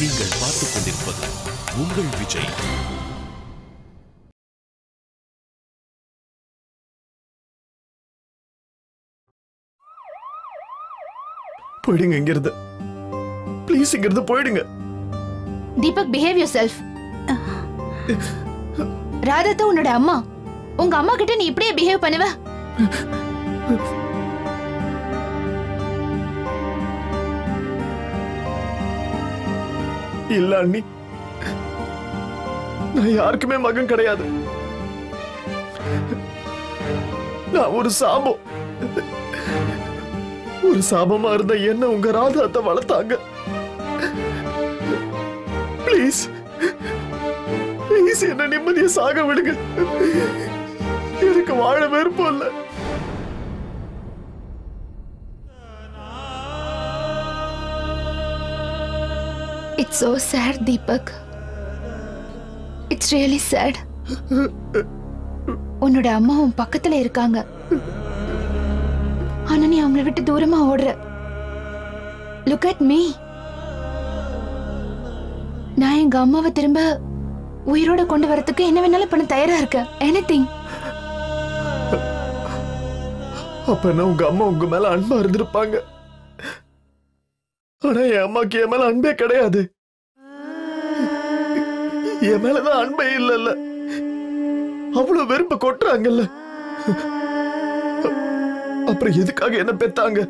நீங்கள் பார்த்துக் கொண்டிருப்பது உங்கள் விஜய். போயிடுங்க இங்கிருந்து. ப்ளீஸ் இங்கிருந்து போயிடுங்க. Deepak, behave yourself. ராதா உன்னோட அம்மா. உங்க அம்மா கிட்ட நீ இப்படியே பிஹேவ் பண்ணுவ? இல்ல அண்ணி, நான் யாருக்குமே மகன் கிடையாது. நான் ஒரு சாபம். ஒரு சாபமா இருந்த என்ன உங்க ராதாத்தை வளர்த்தாங்க. ப்ளீஸ் ப்ளீஸ் என்ன நிம்மதியா சாக விடுங்க. எனக்கு வாழ விருப்பம் இல்ல. It's so sad, Deepak. It's really sad. உன்னோட அம்மா உன் பக்கத்துல இருக்காங்க. ஆனா நீ அவங்களை விட்டு தூரமா ஓடுற. Look at me. நான் எங்க அம்மாவை திரும்ப உயிரோட கொண்டு வரதுக்கு என்ன வேணாலும் பண்ண தயாரா இருக்கேன். Anything. அப்பனா உங்க அம்மா உங்க மேல அன்பா இருந்திருப்பாங்க. ஆனா என் அம்மாக்கு என் மேல அன்பே கிடையாது. என் மேலதான் அன்பே இல்ல. அவ்வளவு வெறுப்ப கொட்டுறாங்கல்ல. அப்புறம் எதுக்காக என்ன பெத்தாங்க?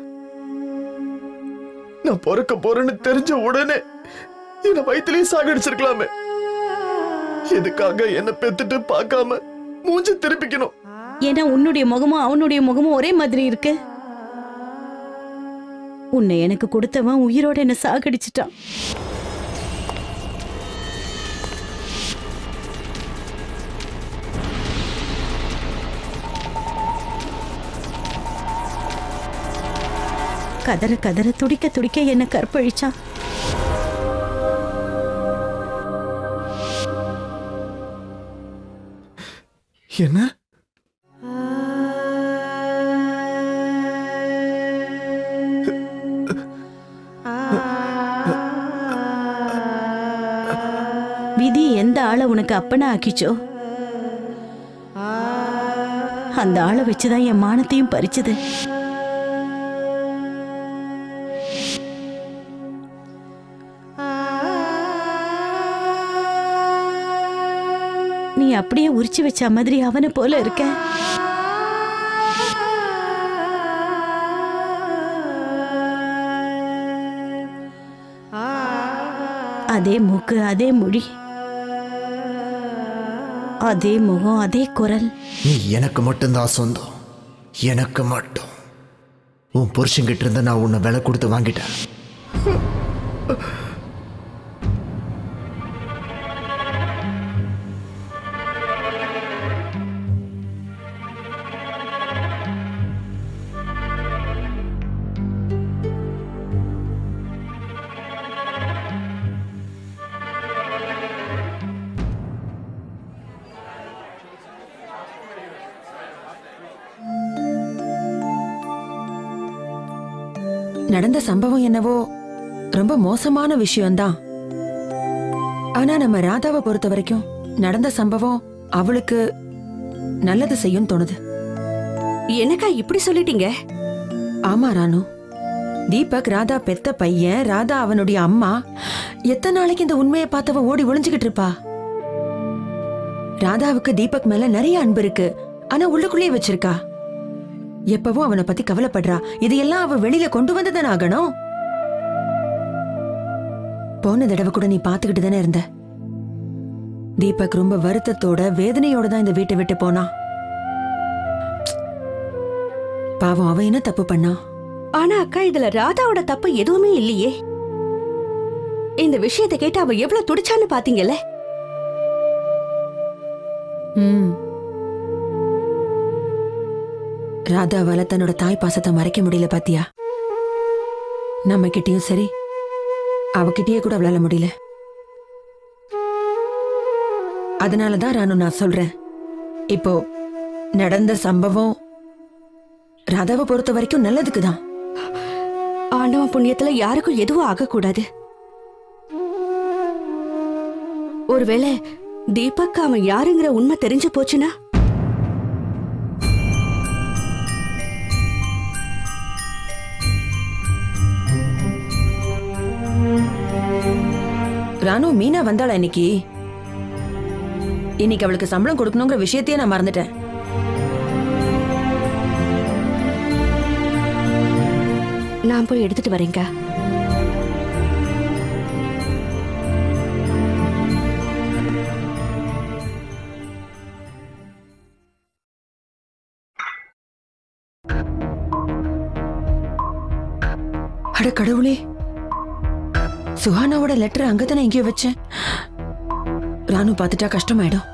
நான் பிறக்க போறேன்னு தெரிஞ்ச உடனே என்ன வயிற்றுலயே சாகடிச்சிருக்கலாமே. எதுக்காக என்ன பெத்துட்டு பார்க்காம மூஞ்சி திருப்பிக்கணும்? ஏன்னா உன்னுடைய முகமும் அவனுடைய முகமும் ஒரே மாதிரி இருக்கு. உன்னை எனக்கு கொடுத்தவன் உயிரோட என்ன சாகடிச்சிட்டான். கதற கதற துடிக்க துடிக்க என்ன கற்பழிச்சான். என்ன? விதி எந்த ஆளை உனக்கு அப்பனா ஆக்கிச்சோ அந்த ஆளை வச்சுதான் என் மானத்தையும் பறிச்சது. நீ அப்படியே உரிச்சு வச்ச மாதிரி அவனை போல இருக்க. அதே மூக்கு, அதே மொழி, அதே முகம், அதே குரல். நீ எனக்கு மட்டும்தான் சொந்தம். எனக்கு மட்டும். உன் புருஷன்கிட்ட இருந்த நான் உன்னை விலை கொடுத்து வாங்கிட்டேன். நடந்த சம்பவம் என்னவோ ரொம்ப மோசமான விஷயம்தான். ஆனா நம்ம ராதாவை பொறுத்த வரைக்கும் நடந்த சம்பவம் அவளுக்கு நல்லது செய்யும் தோணுது. எனக்கா இப்படி சொல்லிட்டீங்க? ஆமா ராணு, தீபக் ராதா பெத்த பையன், ராதா அவனுடைய அம்மா. எத்தனை நாளைக்கு இந்த உண்மையை பார்த்தவ ஓடி ஒளிஞ்சுகிட்டு இருப்பா? ராதாவுக்கு தீபக் மேல நிறைய அன்பு இருக்கு, ஆனா உள்ளுக்குள்ளேயே வச்சிருக்கா. எப்பவும் அவனை பத்தி கவலைப்படுறா. இதையெல்லாம் அவ வெளியில கொண்டு வந்துதானே ஆகணும். போன தடவை கூட நீ பாத்துக்கிட்டு தானே இருந்த. தீபக் ரொம்ப வருத்தத்தோட வேதனையோட தான் இந்த வீட்டை விட்டு போனா. பாவம், அவன் என்ன தப்பு பண்ணா? ஆனா அக்கா, இதுல ராதாவோட தப்பு எதுவுமே இல்லையே. இந்த விஷயத்தை கேட்டு அவ எவ்வளவு துடிச்சான்னு பாத்தீங்கல்ல. ராதாவால தன்னோட தாய் பாசத்தை மறைக்க முடியல பாத்தியா? நம்ம கிட்டயும் சரி, அவகிட்டயே கூட அவளால முடியல. அதனாலதான் ராணு நான் சொல்றேன், இப்போ நடந்த சம்பவம் ராதாவை பொறுத்த வரைக்கும் நல்லதுக்குதான். ஆண்டவன் புண்ணியத்துல யாருக்கும் எதுவும் ஆகக்கூடாது. ஒருவேளை தீபக் அவன் யாருங்கிற உண்மை தெரிஞ்சு போச்சுன்னா? ராணு, மீனா வந்தாளா இன்னைக்கு? இன்னைக்கு அவளுக்கு சம்பளம் கொடுக்கணுங்கிற விஷயத்தையே நான் மறந்துட்டேன். நான் போய் எடுத்துட்டு வரேங்க. அட கடவுளே, சுஹானாவோட லெட்டர் அங்கதானே எங்கேயோ வச்சேன். ராணு பார்த்துட்டா கஷ்டமாயிடும்.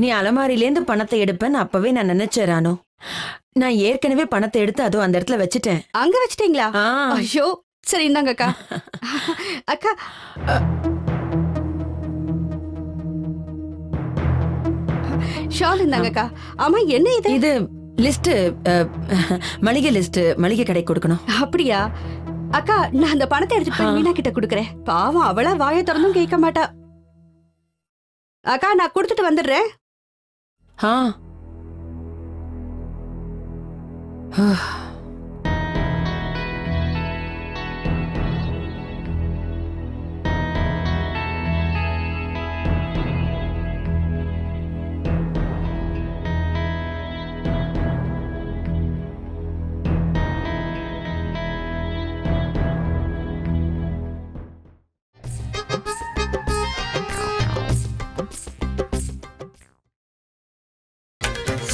நீ அலமாரியிலேருந்து பணத்தை எடுப்பேன்னு அப்பவே நான் நினைச்சேன் ராணு. நான் ஏற்கனவே பணத்தை எடுத்து அதோ அந்த இடத்துல வச்சுட்டேன். அங்க வச்சிட்டீங்களா? ஐயோ, சரி இந்தாங்க அக்கா. அக்கா, ஷால் இந்தாங்க அக்கா. ஆமா, என்ன இது? இது லிஸ்ட், மளிகை லிஸ்ட், மளிகை கடை கொடுக்கணும். அப்படியா அக்கா? நான் அந்த பணத்தை எடுத்துட்டு போய் மீனா கிட்ட கொடுக்கறேன். பாவம், அவளா வாயை திறந்தும் கேட்க மாட்டா. அக்கா, நான் கொடுத்துட்டு வந்துடுறேன்.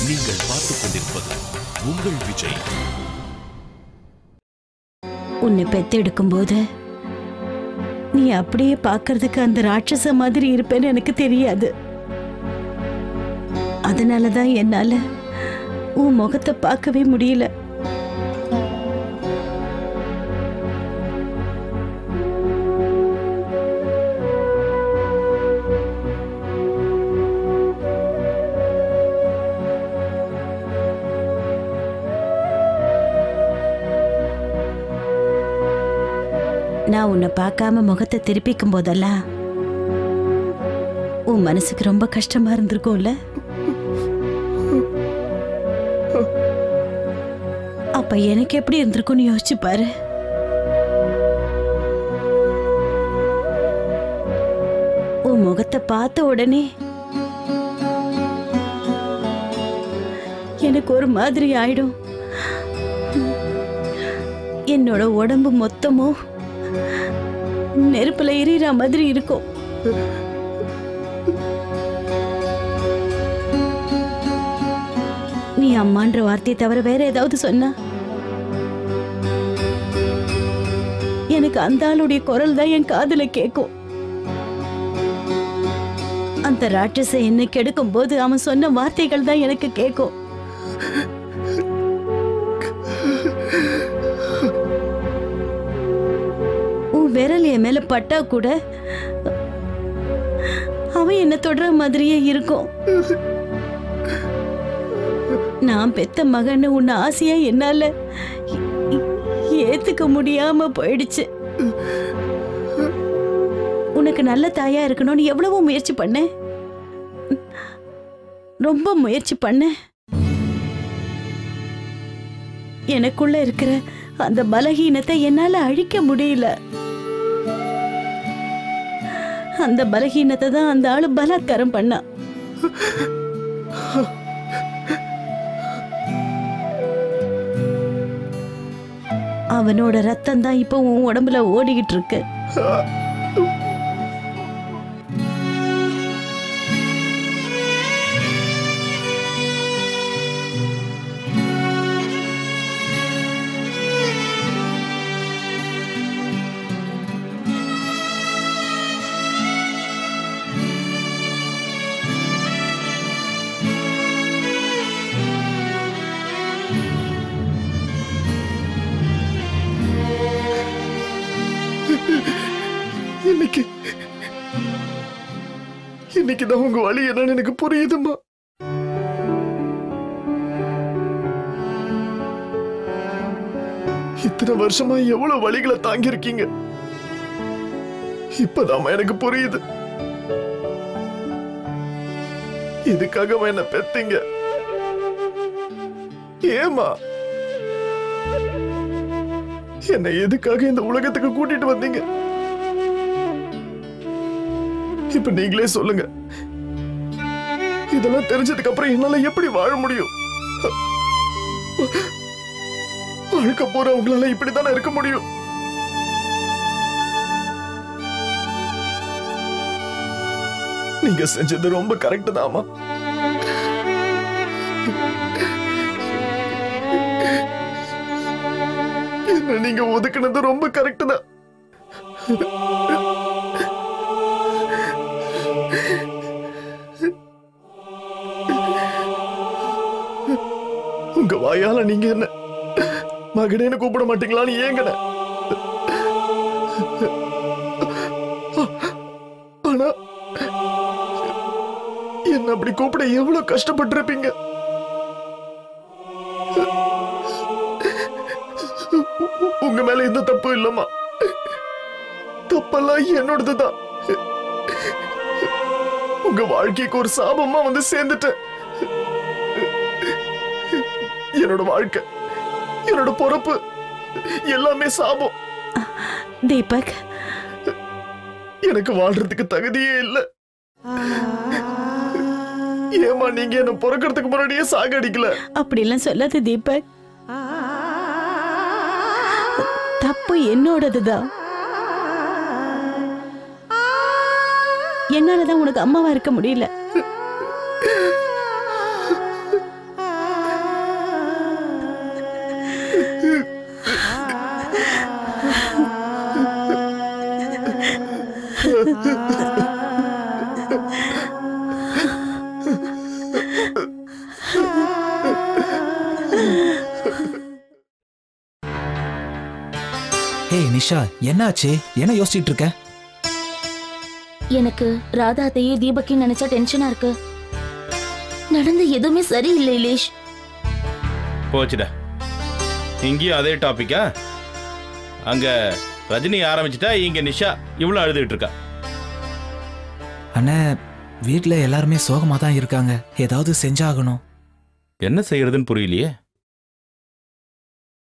நீங்கள் பார்த்துக் கொண்டிருப்பது உங்கள் விஜய். உன்னை பெத்தெடுக்கும் போது நீ அப்படியே பார்க்கிறதுக்கு அந்த ராட்சச மாதிரி இருப்பேன்னு எனக்கு தெரியாது. அதனாலதான் என்னால உன் முகத்தை பார்க்கவே முடியல. நான் உன்னை பார்க்காம முகத்தை திருப்பிக்கும் போதெல்லாம் உன் மனசுக்கு ரொம்ப கஷ்டமா இருந்திருக்கும்ல? அப்ப எனக்கு எப்படி இருந்திருக்கும்னு யோசிச்சு பாரு. உன் முகத்தை பார்த்த உடனே எனக்கு ஒரு மாதிரி ஆயிடும். என்னோட உடம்பு மொத்தமும் நெருப்புல எரியற மாதிரி இருக்கும். நீ அம்மான்ற வார்த்தையை தவிர வேற ஏதாவது சொன்னா எனக்கு அந்த ஆளுடைய குரல் தான் என் காதுல கேட்கும். அந்த ராட்சச என்னை கெடுக்கும் போது அவன் சொன்ன வார்த்தைகள் தான் எனக்கு கேட்கும். விரல் என் மேல பட்டா கூட அவன் என்ன தொடர மாதிரியே இருக்கும். நான் பெத்த மகன்னு உன்னை ஆசையா என்னால ஏத்துக்க முடியாம போயிடுச்சு. உனக்கு நல்ல தாயா இருக்கணும்னு எவ்வளவோ முயற்சி பண்ணேன், ரொம்ப முயற்சி பண்ணேன். எனக்குள்ள இருக்கிற அந்த பலகீனத்தை என்னால அழிக்க முடியல. அந்த பலகீனத்தை தான் அந்த ஆளு பலாத்காரம் பண்ணா. அவனோட ரத்தம் தான் இப்ப உன் உடம்புல ஓடிக்கிட்டு இருக்கு. இன்னைக்குதான் உங்க வழி என்னன்னு எனக்கு புரியுதுமா. இத்தனை வருஷமா எவ்வளவு வழிகளை தாங்கி இருக்கீங்க. இப்பதாம்மா எனக்கு புரியுது எதுக்காக என்ன பெத்தீங்க. ஏமா என்னை எதுக்காக இந்த உலகத்துக்கு கூட்டிட்டு வந்தீங்க? இப்ப நீங்களே சொல்லுங்க. இதெல்லாம் தெரிஞ்சதுக்கு அப்புறம் என்னால எப்படி வாழ முடியும்? வாழ்க்கை போற உங்களால இப்படித்தானே இருக்க முடியும்? நீங்க செஞ்சது ரொம்ப கரெக்ட் தாமா. என்ன நீங்க ஒதுக்குனது ரொம்ப கரெக்ட் தான். உங்க வாயால நீங்க என்ன மகனேன்னு கூப்பிட மாட்டீங்களான்னு ஏங்கன. ஆனா என்ன அப்படி கூப்பிட எவ்வளவு கஷ்டப்பட்டிருப்பீங்க. உங்க மேல எந்த தப்பு இல்லம்மா. தப்பெல்லாம் என்னோடதுதான். உங்க வாழ்க்கைக்கு ஒரு சாபமா வந்து சேர்ந்துட்டேன். என்னோட வாழ்க்கை, என்னோட பொறுப்பு எல்லாமே சாபம். தீபக், எனக்கு வாழ்றதுக்கு தகுதியே இல்லை. ஏமா நீங்க என்ன பிறக்கிறதுக்கு முன்னாடியே சாகடிக்கல? அப்படிலாம் சொல்லாத தீபக். தப்பு என்னோடதுதான். என்னாலதான் உனக்கு அம்மாவா இருக்க முடியல. ஏய் நிஷா, என்னாச்சு? என்ன யோசிச்சுட்டு இருக்க? எனக்கு ராதா அத்தையே தீபக்கையும் நினைச்சா டென்ஷனா இருக்கு. நடந்து எதுவுமே சரியில்லை இலேஷ். போச்சுடா, இங்கேயும் அதே டாபிக்கா? அங்க ரஜினி ஆரம்பிச்சுட்டா, இங்க நிஷா இவ்வளவு அழுதுகிட்டு இருக்கா. அண்ணா, வீட்டுல எல்லாருமே சோகமா தான் இருக்காங்க. ஏதாவது செஞ்சாகணும். என்ன செய்யறதுன்னு புரியலையே.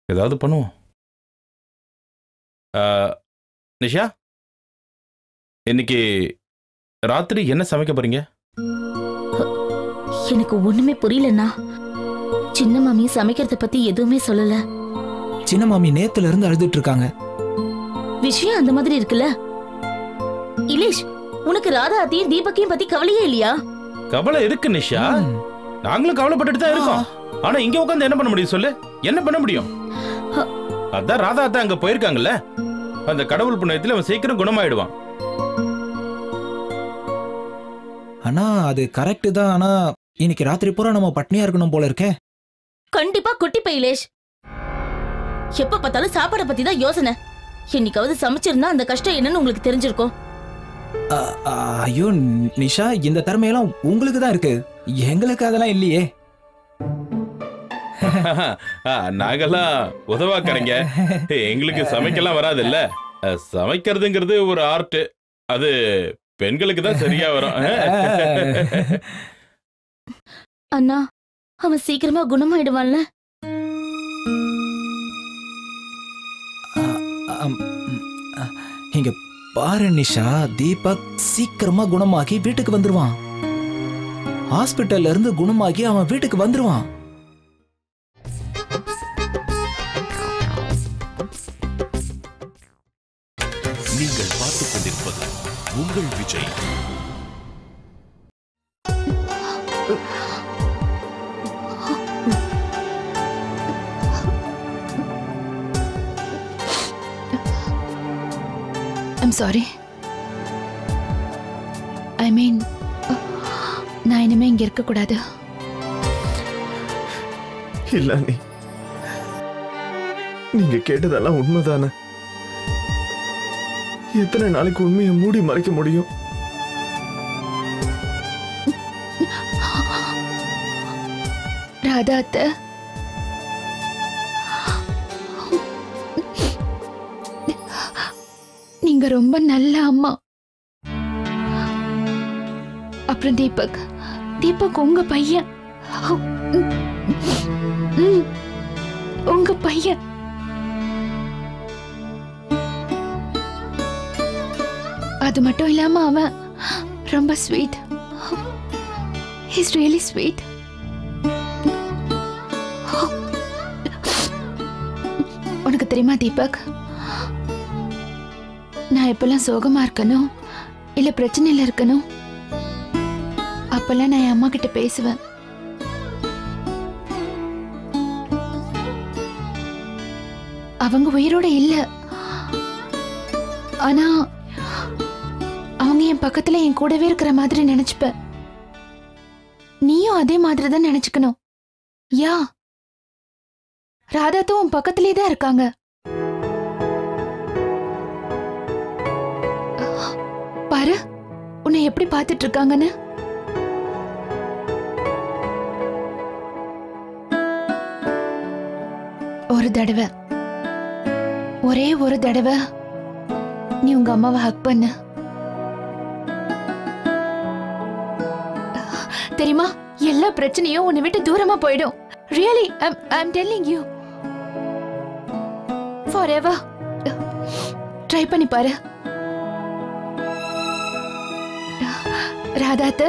ஏதாவது பண்ணுவோம். நிஷா, இன்னைக்கு ராத்திரி என்ன சமைக்க போறீங்க? எனக்கு ஒண்ணுமே புரியலண்ணா. சின்ன மாமி சமைக்கிறத பத்தி எதுவுமே சொல்லல. சின்ன மாமி நேத்துல இருந்து அழுதுட்டு இருக்காங்க. விஷயம் அந்த மாதிரி இருக்குல்ல. இலேஷ், உனக்கு ராதா அத்தையும் தீபக்கையும் பத்தி கவலையே இல்லையா? கவலை இருக்கு நிஷா, நாங்களும் கவலைப்பட்டுட்டு தான் இருக்கோம். ஆனா இங்க உட்காந்து என்ன பண்ண முடியும் சொல்லு? என்ன பண்ண முடியும்? அதான் ராதா அத்தை அங்க போயிருக்காங்கல்ல, அந்த கடவுள் புண்ணியத்துல அவன் சீக்கிரம் குணமாயிடுவான். ஆனா அது கரெக்ட் தான். ஆனா இன்னைக்கு ராத்திரி பூரா நம்ம பட்னியா இருக்கணும் போல இருக்கே. கண்டிப்பா குட்டி பைலேஷ். எப்ப பார்த்தாலும் சாப்பாட பத்தி தான் யோசனை. என்னைக்காவது சமைச்சிருந்தா அந்த கஷ்டம் என்னன்னு உங்களுக்கு தெரிஞ்சிருக்கும். ஐயோ நிஷா, இந்த திறமையெல்லாம் உங்களுக்கு தான் இருக்கு, எங்களுக்கு அதெல்லாம் இல்லையே. நாங்கெல்லாம் உதவாக்கறங்க, எங்களுக்கு சமைக்கலாம் வராது இல்ல. சமைக்கிறதுங்கிறது ஒரு ஆர்ட், அது பெண்களுக்கு தான் சரியா வரும். அண்ணா, அவன் சீக்கிரமா குணமாயிடுவான்ல? இங்க பாரு நிஷா, தீபக் சீக்கிரமா குணமாகி வீட்டுக்கு வந்துருவான். ஹாஸ்பிட்டல்ல இருந்து குணமாகி அவன் வீட்டுக்கு வந்துருவான். நீங்கள் பார்த்துக் கொண்டிருப்பது உங்கள் Vijay. I'm sorry. I mean, நான் இனிமே இங்க இருக்க கூடாது. இல்ல நீங்க கேட்டதெல்லாம் உண்மைதானே? எத்தனை நாளைக்கு உண்மையை மூடி மறைக்க முடியும்? ராதா அத்தை, நீங்க ரொம்ப நல்ல அம்மா. அப்புறம் தீபக், தீபக் உங்க பையன். உங்க பையன். அது மட்டும் இல்லாம அவன் ரொம்ப ஸ்வீட். He's really sweet. உனக்கு தெரியுமா தீபக், நான் எப்பெல்லாம் சோகமா இருக்கணும் இல்ல பிரச்சனையில இருக்கணும் அப்பெல்லாம் நான் என் அம்மா கிட்ட பேசுவேன். அவங்க உயிரோட இல்ல, ஆனா அவங்க என் பக்கத்துல என் கூடவே இருக்கிற மாதிரி நினைச்சுப்ப. நீயும் அதே மாதிரி தான் நினைச்சுக்கணும். யா, ராதாத்தும் உன் பக்கத்திலே தான் இருக்காங்க. பாரு உன்னை எப்படி பார்த்துட்டு இருக்காங்கன்னு. ஒரு தடவை, ஒரே ஒரு தடவை நீ உங்க அம்மாவை ஹக் பண்ணு. தெரியுமா, எல்லா பிரச்சனையும் உன்னை விட்டு தூரமா போயிடும். Really, I'm telling you. forever. Try பண்ணி பாரு. ராதாத்த